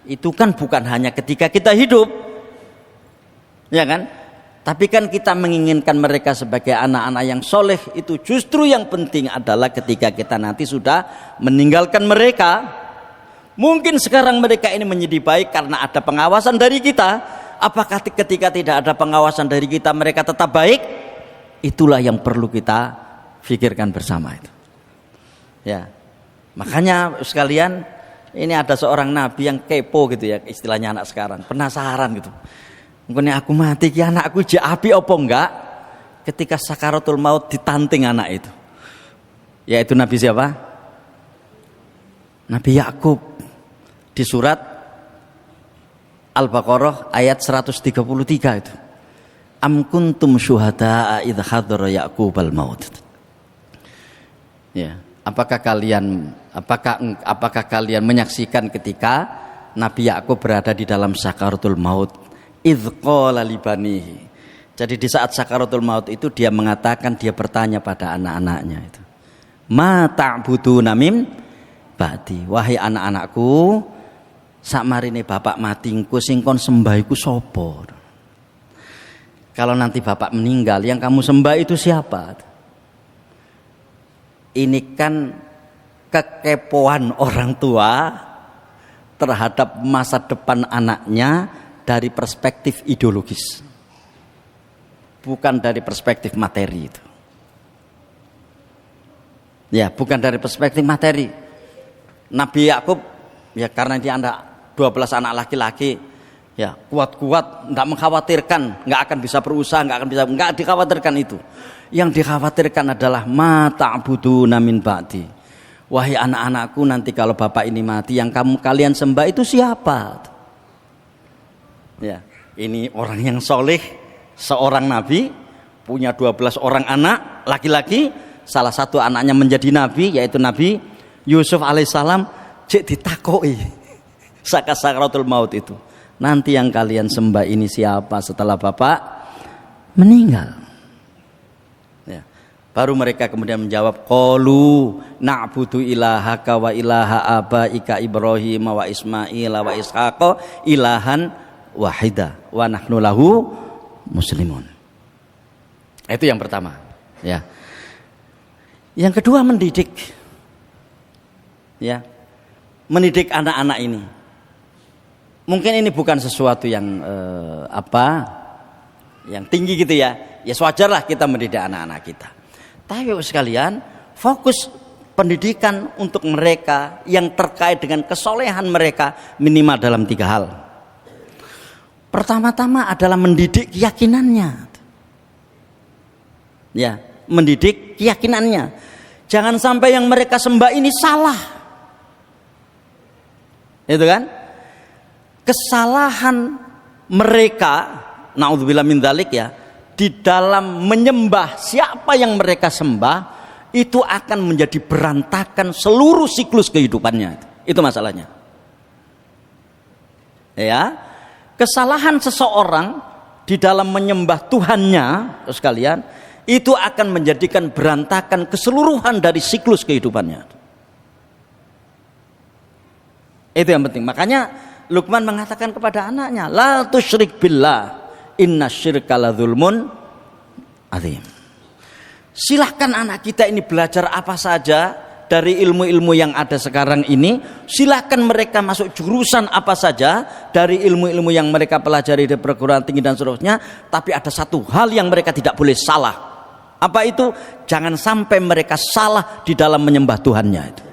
itu kan bukan hanya ketika kita hidup, ya kan? Tapi kan kita menginginkan mereka sebagai anak-anak yang soleh itu justru yang penting adalah ketika kita nanti sudah meninggalkan mereka. Mungkin sekarang mereka ini menjadi baik karena ada pengawasan dari kita. Apakah ketika tidak ada pengawasan dari kita mereka tetap baik? Itulah yang perlu kita pikirkan bersama itu. Ya, makanya sekalian, ini ada seorang nabi yang kepo gitu ya, istilahnya anak sekarang, penasaran gitu. Mungkin aku mati ki anakku je api apa enggak ketika sakaratul maut ditanting anak itu. Yaitu Nabi siapa? Nabi Yakub. Di surat Al-Baqarah ayat 133 itu. Am kuntum syuhada'a idh hadara Yaqubal maut. Ya, apakah kalian menyaksikan ketika Nabi Yakub berada di dalam sakaratul maut? Idh qala libanihi. Jadi di saat sakaratul maut itu dia mengatakan, dia bertanya pada anak-anaknya itu, ma ta'buduna mim ba'di, wahai anak-anakku, sakmarine bapak matingku sing kon sembah iku sapa? Kalau nanti bapak meninggal yang kamu sembah itu siapa? Ini kan kekepoan orang tua terhadap masa depan anaknya dari perspektif ideologis, bukan dari perspektif materi itu. Ya, bukan dari perspektif materi. Nabi Yakub ya karena dia ada 12 anak laki-laki, ya kuat-kuat, nggak mengkhawatirkan, nggak akan bisa berusaha, nggak dikhawatirkan itu. Yang dikhawatirkan adalah ma ta'buduna min ba'di. Wahai anak-anakku, nanti kalau bapak ini mati, yang kalian sembah itu siapa? Ya, ini orang yang soleh, seorang nabi, punya 12 orang anak laki-laki, salah satu anaknya menjadi nabi, yaitu Nabi Yusuf alaihissalam. Cek ditakoi sakaratul maut itu, nanti yang kalian sembah ini siapa setelah bapak meninggal? Ya. Baru mereka kemudian menjawab, qalu na'budu ilahaka wa ilaha abaika Ibrahim wa Ismail wa Ishaq ilahan wahida wa nahnu lahu muslimun. Itu yang pertama, ya. Yang kedua, mendidik. Ya. Mendidik anak-anak ini. Mungkin ini bukan sesuatu yang yang tinggi gitu ya. Ya wajarlah kita mendidik anak-anak kita. Tapi sekalian, fokus pendidikan untuk mereka yang terkait dengan kesolehan mereka minimal dalam 3 hal. Pertama-tama adalah mendidik keyakinannya. Ya, mendidik keyakinannya. Jangan sampai yang mereka sembah ini salah. Itu kan? Kesalahan mereka, naudzubillah min dzalik ya, di dalam menyembah siapa yang mereka sembah, itu akan menjadi berantakan seluruh siklus kehidupannya. Itu masalahnya. Ya. Kesalahan seseorang di dalam menyembah Tuhannya, sekalian, itu akan menjadikan berantakan keseluruhan dari siklus kehidupannya. Itu yang penting. Makanya Luqman mengatakan kepada anaknya, la tusyrik billah, innasyirka ladzulmun adzim. Silahkan anak kita ini belajar apa saja dari ilmu-ilmu yang ada sekarang ini. Silahkan mereka masuk jurusan apa saja dari ilmu-ilmu yang mereka pelajari di perguruan tinggi dan seterusnya. Tapi ada satu hal yang mereka tidak boleh salah. Apa itu? Jangan sampai mereka salah di dalam menyembah Tuhannya itu.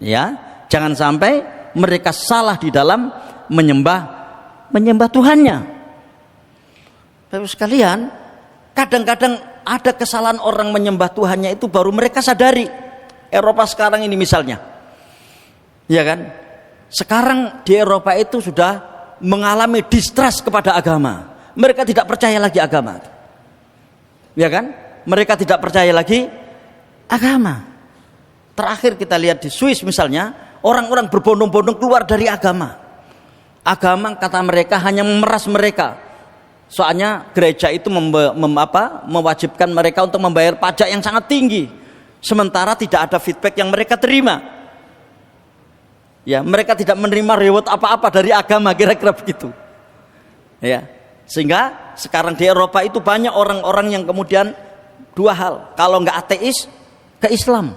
Ya, jangan sampai mereka salah di dalam menyembah Tuhannya. Bapak sekalian, kadang-kadang ada kesalahan orang menyembah Tuhannya itu baru mereka sadari. Eropa sekarang ini misalnya, ya kan? Sekarang di Eropa itu sudah mengalami distrust kepada agama. Mereka tidak percaya lagi agama, ya kan? Mereka tidak percaya lagi agama. Terakhir kita lihat di Swiss misalnya, orang-orang berbondong-bondong keluar dari agama. Agama kata mereka hanya memeras mereka. Soalnya gereja itu mewajibkan mereka untuk membayar pajak yang sangat tinggi. Sementara tidak ada feedback yang mereka terima. Ya, mereka tidak menerima reward apa-apa dari agama, kira-kira begitu. Ya. Sehingga sekarang di Eropa itu banyak orang-orang yang kemudian 2 hal, kalau nggak ateis ke Islam.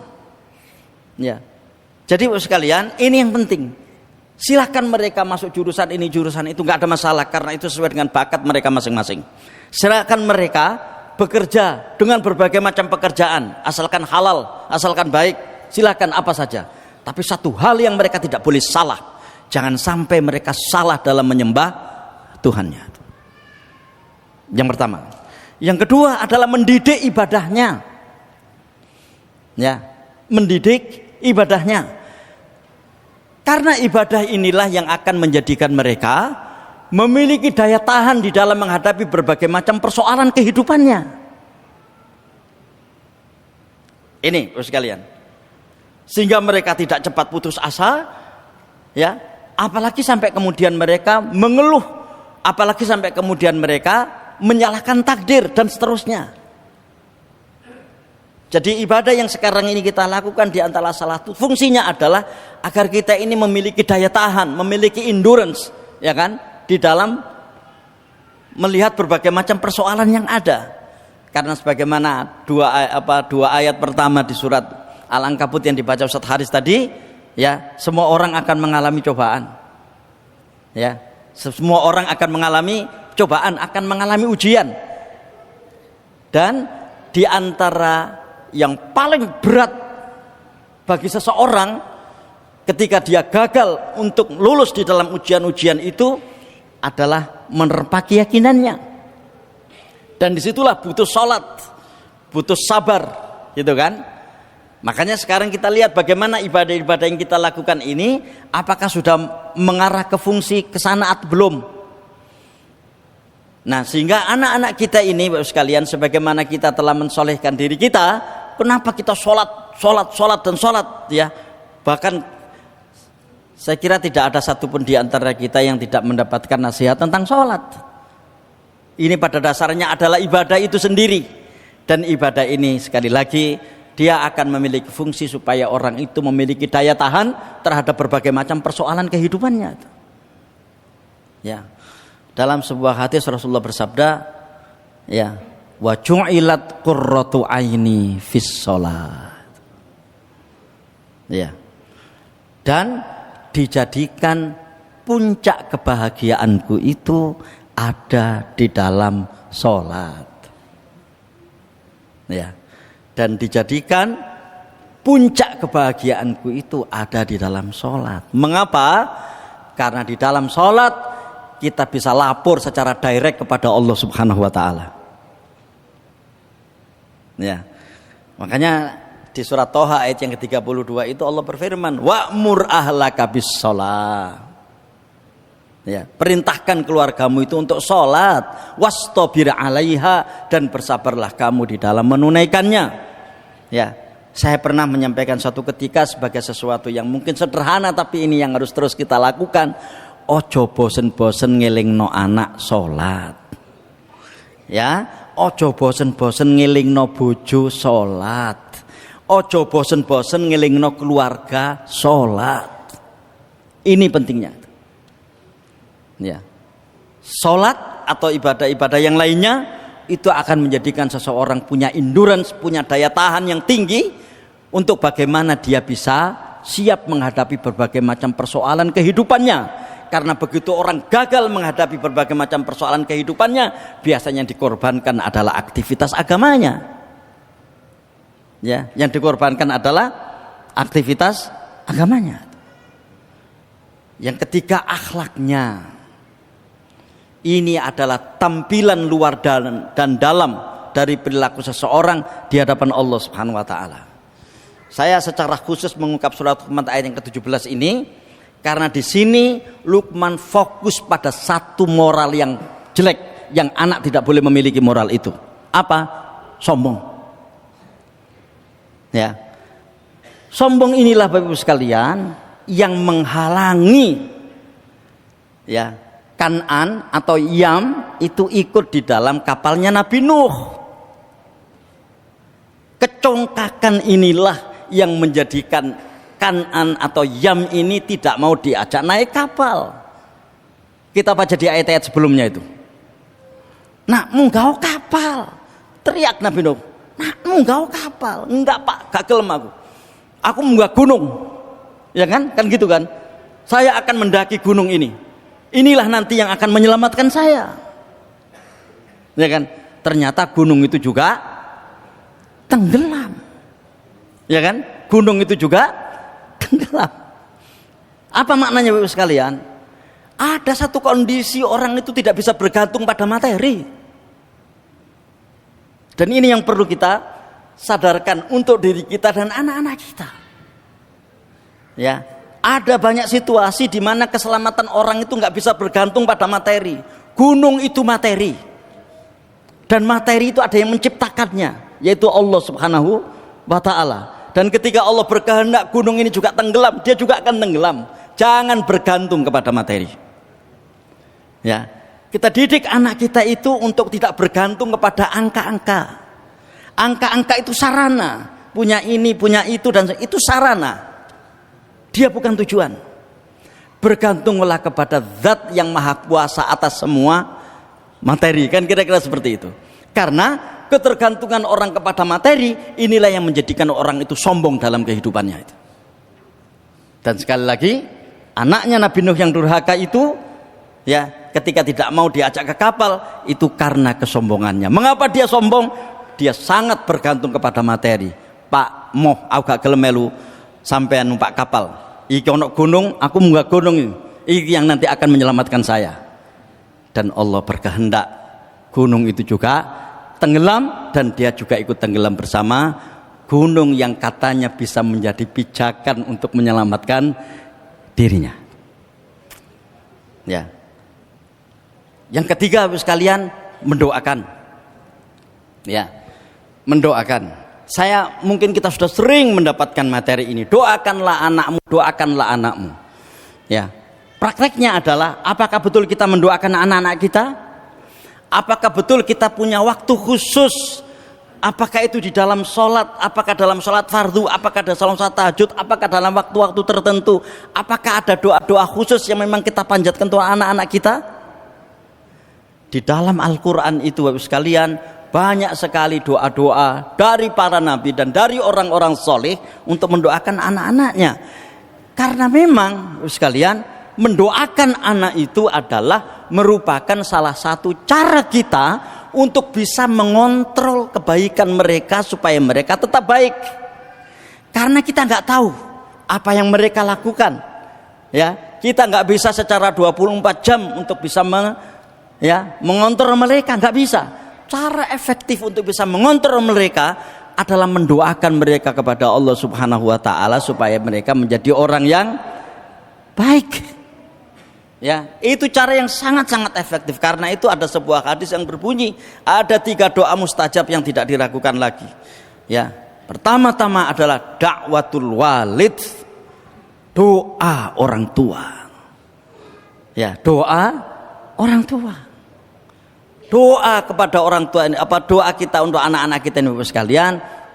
Ya. Jadi sekalian, ini yang penting. Silahkan mereka masuk jurusan ini, jurusan itu, nggak ada masalah karena itu sesuai dengan bakat mereka masing-masing. Silahkan mereka bekerja dengan berbagai macam pekerjaan, asalkan halal, asalkan baik, silahkan apa saja. Tapi satu hal yang mereka tidak boleh salah, jangan sampai mereka salah dalam menyembah Tuhannya. Yang pertama. Yang kedua adalah mendidik ibadahnya. Ya, mendidik ibadahnya. Karena ibadah inilah yang akan menjadikan mereka memiliki daya tahan di dalam menghadapi berbagai macam persoalan kehidupannya. Ini sekalian. Sehingga mereka tidak cepat putus asa, ya. Apalagi sampai kemudian mereka mengeluh, apalagi sampai kemudian mereka menyalahkan takdir dan seterusnya. Jadi ibadah yang sekarang ini kita lakukan di antara salah satu fungsinya adalah agar kita ini memiliki daya tahan, memiliki endurance, ya kan, di dalam melihat berbagai macam persoalan yang ada. Karena sebagaimana dua ayat pertama di surat Al-Ankabut yang dibaca Ustaz Haris tadi, Ya, semua orang akan mengalami cobaan. Ya, semua orang akan mengalami cobaan, akan mengalami ujian. Dan di antara yang paling berat bagi seseorang ketika dia gagal untuk lulus di dalam ujian-ujian itu adalah menerpa keyakinannya. Dan disitulah butuh sholat, butuh sabar, gitu kan? Makanya sekarang kita lihat bagaimana ibadah-ibadah yang kita lakukan ini, apakah sudah mengarah ke fungsi kesana atau belum. Nah, sehingga anak-anak kita ini Bapak sekalian, sebagaimana kita telah mensolehkan diri kita, kenapa kita sholat ya. Bahkan saya kira tidak ada satupun di antara kita yang tidak mendapatkan nasihat tentang sholat. Ini pada dasarnya adalah ibadah itu sendiri. Dan ibadah ini sekali lagi dia akan memiliki fungsi supaya orang itu memiliki daya tahan terhadap berbagai macam persoalan kehidupannya. Ya. Dalam sebuah hadis Rasulullah bersabda, ya, wa ju'ilat qurratu aini fis shalat. Ya. Dan dijadikan puncak kebahagiaanku itu ada di dalam salat. Ya. Dan dijadikan puncak kebahagiaanku itu ada di dalam sholat. Mengapa? Karena di dalam sholat kita bisa lapor secara direct kepada Allah Subhanahu wa Ta'ala. Ya. Makanya di surat Toha ayat yang ke-32 itu Allah berfirman, wa'mur ahlaka bis sholat. Ya, perintahkan keluargamu itu untuk sholat, wastabir alaiha, dan bersabarlah kamu di dalam menunaikannya. Ya, saya pernah menyampaikan suatu ketika sebagai sesuatu yang mungkin sederhana, tapi ini yang harus terus kita lakukan. Ojo bosen-bosen ngelingno anak sholat. Ya, ojo bosen-bosen ngelingno bojo sholat. Ojo bosen-bosen ngelingno keluarga sholat. Ini pentingnya. Ya, sholat atau ibadah-ibadah yang lainnya itu akan menjadikan seseorang punya endurance, punya daya tahan yang tinggi untuk bagaimana dia bisa siap menghadapi berbagai macam persoalan kehidupannya. Karena begitu orang gagal menghadapi berbagai macam persoalan kehidupannya, biasanya dikorbankan adalah aktivitas agamanya. Ya, yang dikorbankan adalah aktivitas agamanya. Yang ketiga, akhlaknya. Ini adalah tampilan luar dan dalam dari perilaku seseorang di hadapan Allah Subhanahu wa Ta'ala. Saya secara khusus mengungkap surat Luqman ayat yang ke-17 ini karena di sini Luqman fokus pada satu moral yang jelek, yang anak tidak boleh memiliki moral itu. Apa? Sombong. Ya. Sombong inilah Bapak Ibu sekalian yang menghalangi, ya, Kan'an atau Yam itu ikut di dalam kapalnya Nabi Nuh. Kecongkakan inilah yang menjadikan Kan'an atau Yam ini tidak mau diajak naik kapal. Kita baca di ayat-ayat sebelumnya itu. Nak munggah kapal, teriak Nabi Nuh. Nak munggah kapal, enggak Pak, gak gelem aku. Aku munggah gunung, ya kan? Kan gitu kan? Saya akan mendaki gunung ini. Inilah nanti yang akan menyelamatkan saya. Ya kan? Ternyata gunung itu juga tenggelam. Ya kan? Gunung itu juga tenggelam. Apa maknanya Bapak sekalian? Ada satu kondisi orang itu tidak bisa bergantung pada materi. Dan ini yang perlu kita sadarkan untuk diri kita dan anak-anak kita. Ya. Ada banyak situasi di mana keselamatan orang itu nggak bisa bergantung pada materi. Gunung itu materi, dan materi itu ada yang menciptakannya, yaitu Allah Subhanahu wa Ta'ala. Dan ketika Allah berkehendak gunung ini juga tenggelam, dia juga akan tenggelam. Jangan bergantung kepada materi. Ya, kita didik anak kita itu untuk tidak bergantung kepada angka-angka. Angka-angka itu sarana, punya ini, punya itu, dan itu sarana. Dia bukan tujuan. Bergantunglah kepada zat yang maha kuasa atas semua materi. Kan kira-kira seperti itu. Karena ketergantungan orang kepada materi, inilah yang menjadikan orang itu sombong dalam kehidupannya itu. Dan sekali lagi, anaknya Nabi Nuh yang durhaka itu, ya, ketika tidak mau diajak ke kapal, itu karena kesombongannya. Mengapa dia sombong? Dia sangat bergantung kepada materi. Pak moh aku gak gelem melu sampean numpak kapal. Iki ono gunung, aku munggah gunung ini. Iki yang nanti akan menyelamatkan saya. Dan Allah berkehendak gunung itu juga tenggelam, dan dia juga ikut tenggelam bersama gunung yang katanya bisa menjadi pijakan untuk menyelamatkan dirinya. Ya. Yang ketiga, sekalian, mendoakan. Ya. Mendoakan. Mungkin kita sudah sering mendapatkan materi ini. Doakanlah anakmu, doakanlah anakmu. Ya. Prakteknya adalah, apakah betul kita mendoakan anak-anak kita? Apakah betul kita punya waktu khusus? Apakah itu di dalam sholat? Apakah dalam sholat fardu? Apakah dalam sholat tahajud? Apakah dalam waktu-waktu tertentu? Apakah ada doa-doa khusus yang memang kita panjatkan untuk anak-anak kita? Di dalam Al-Quran itu, Bapak sekalian, banyak sekali doa-doa dari para nabi dan dari orang-orang soleh untuk mendoakan anak-anaknya. Karena memang, Bapak sekalian, mendoakan anak itu adalah merupakan salah satu cara kita untuk bisa mengontrol kebaikan mereka supaya mereka tetap baik. Karena kita nggak tahu apa yang mereka lakukan. Ya, kita nggak bisa secara 24 jam untuk bisa mengontrol mereka, nggak bisa. Cara efektif untuk bisa mengontrol mereka adalah mendoakan mereka kepada Allah Subhanahu wa taala supaya mereka menjadi orang yang baik. Ya, itu cara yang sangat-sangat efektif. Karena itu ada sebuah hadis yang berbunyi, ada 3 doa mustajab yang tidak diragukan lagi. Ya, pertama-tama adalah dakwatul walid, doa orang tua. Ya, doa orang tua. Doa kepada orang tua ini, doa kita untuk anak-anak kita ini, Bapak sekalian,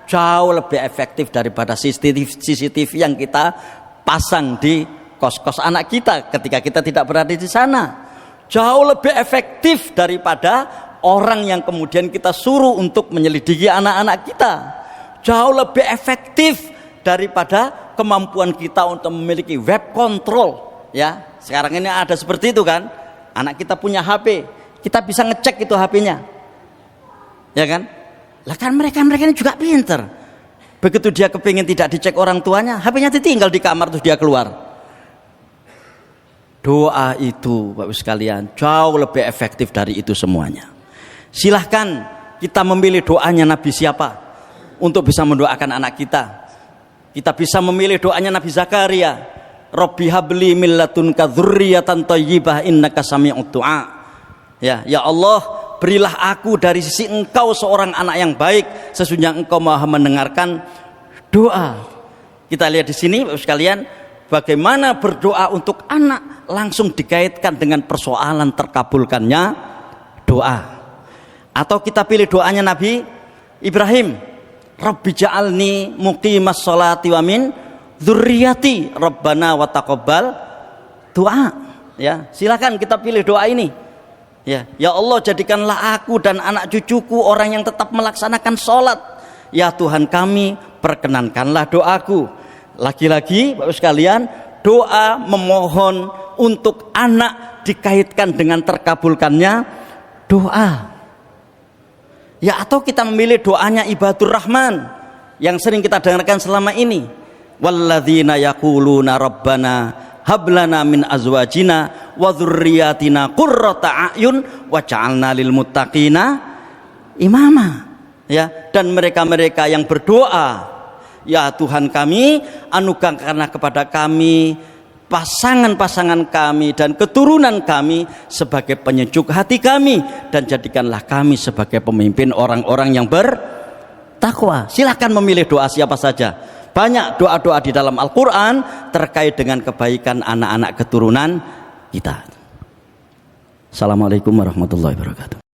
jauh lebih efektif daripada CCTV yang kita pasang di kos-kos anak kita ketika kita tidak berada di sana. Jauh lebih efektif daripada orang yang kemudian kita suruh untuk menyelidiki anak-anak kita. Jauh lebih efektif daripada kemampuan kita untuk memiliki web control. Ya, sekarang ini ada seperti itu kan. Anak kita punya HP, kita bisa ngecek itu HP-nya. Ya kan? Lah kan mereka ini juga pinter. Begitu dia kepingin tidak dicek orang tuanya, HP-nya ditinggal di kamar terus dia keluar. Doa itu, Bapak sekalian, jauh lebih efektif dari itu semuanya. Silahkan kita memilih doanya Nabi siapa untuk bisa mendoakan anak kita. Kita bisa memilih doanya Nabi Zakaria, Rabbi habli min ladunka dzurriyyatan thayyibah innaka sami'ud du'a. Ya Allah, berilah aku dari sisi Engkau seorang anak yang baik, sesungguhnya Engkau Maha mendengarkan doa. Kita lihat di sini, Bapak sekalian, bagaimana berdoa untuk anak langsung dikaitkan dengan persoalan terkabulkannya doa. Atau kita pilih doanya Nabi Ibrahim, Rabbi ja'alni muqimas sholati wa min dzurriyyati Rabbana wa taqabbal doa. Ya, silakan kita pilih doa ini. Ya Allah, jadikanlah aku dan anak cucuku orang yang tetap melaksanakan sholat. Ya Tuhan kami, perkenankanlah doaku. Lagi-lagi Bapak sekalian, doa memohon untuk anak dikaitkan dengan terkabulkannya doa. Ya, atau kita memilih doanya ibadur rahman yang sering kita dengarkan selama ini, walladzina yaquluna rabbana hablana min azwajina wa dzurriyyatina qurrata a'yun waj'alna lil muttaqina imama. Ya, dan mereka-mereka yang berdoa, ya Tuhan kami, anugerahkanlah kepada kami pasangan-pasangan kami dan keturunan kami sebagai penyejuk hati kami, dan jadikanlah kami sebagai pemimpin orang-orang yang bertakwa. Silahkan memilih doa siapa saja. Banyak doa-doa di dalam Al-Quran terkait dengan kebaikan anak-anak keturunan kita. Assalamualaikum warahmatullahi wabarakatuh.